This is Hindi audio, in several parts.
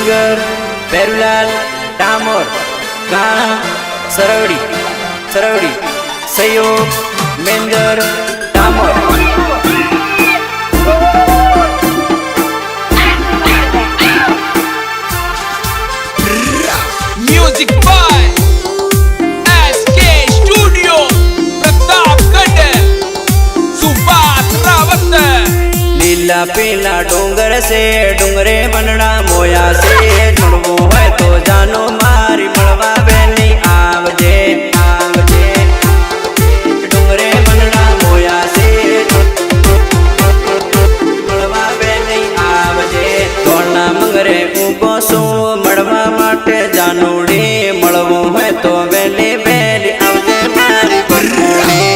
सिंगर पेरुलाल डामोर, गाना सरवड़ी सरवड़ी, सहयोग Mendar Damor. Music by SK studio Pratapgarh, Subhash Rawat. लीला पीला डोंगर से डूंगरे बनड़ा मोया से, जुड़वो है तो जानो मारी मड़वा बेली आवजे आवजे। डूंगरे बनड़ा मोया से मड़वा बेली आवजे। तोड़ना मंगरे उबो सो मड़वा माटे जानोड़ी, मड़वो है तो बेली बेली आवजे मारी बनोड़ी।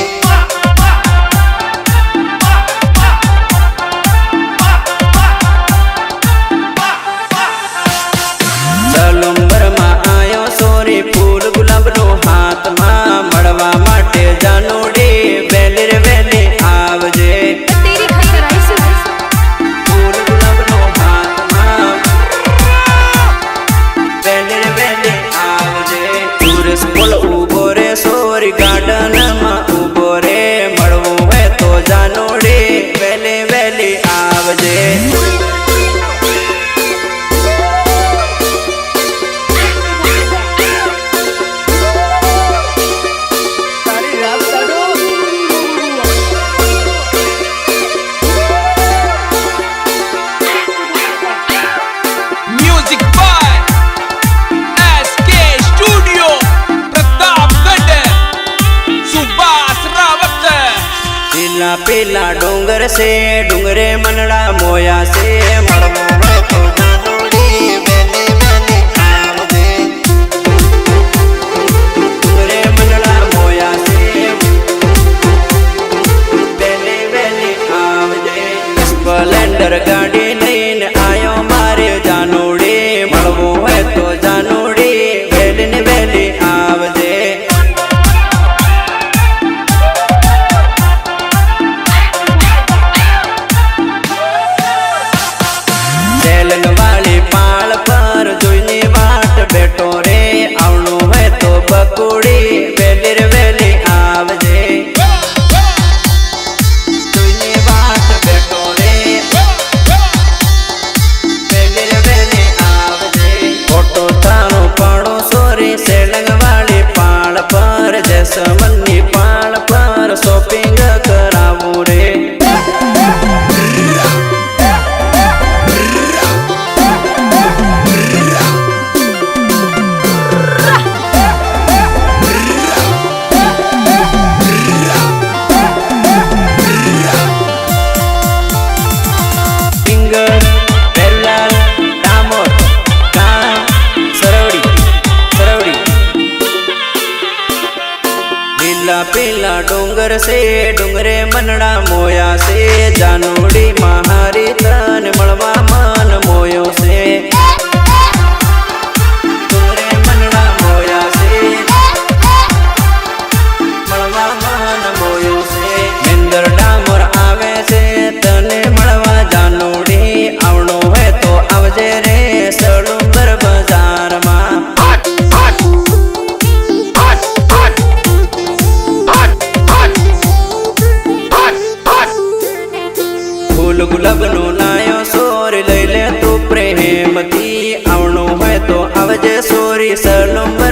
सलुंबर में आयो सोरी फूल गुलाब नो हाथ में, मड़वा माटे जानोड़ी बेली रे बेली आवजे। तेरी खतर आई से फूल गुलाब नो हाथ में बेली रे बेली आवजे। सूरज पुल उबो रे सोरी गार्डन में उबो रे, मड़वो है तो जानोड़ी बेली बेली आवजे। Music by SK studio Pratapgarh, Subhash Rawat. पीला पीला डोंगर से डूंगरे मनड़ा मोया से, मड़वो है तो जानोड़ी बेली बेली आवजे। डूंगरे मनड़ा मोया से बेली बेली आवजे। स्प्लेंडर गाड़ी लईने आयो मारे जानोड़ी, मड़वो है तो जानोड़ी बेली ने बेली आवजे। सेलन वाली पाल पर जोईनी बाट बैठो रे, आवनो है तो बकुड़ी बेली रे बेली आवजे। जोईनी बाट बैठो रे बेली रे बेली आवजे। फोटो थानो पाड़ो सोरी सेलंग वाली पाल पर, जैसमनी पाल पर शॉपिंग करावो रे। सिंगर पेरुलाल डामोर, गाना सरवड़ी सरवड़ी। लीला पीला डोंगर से डूंगरे मनड़ा मोया से, जानोड़ी महारी तन मड़वा मन मोयो से। डूंगरे मनड़ा मोया से, मड़वा मन मोयो से। मेंदर डामोर आवे से तने मड़वा जानोड़ी, आवनो है तो आवजे रे सलुंबर बाजार में। फूल गुलाब नो नायो सोरी लैले तू प्रेमती, आवनो है तो आवजे सोरी सलुंबर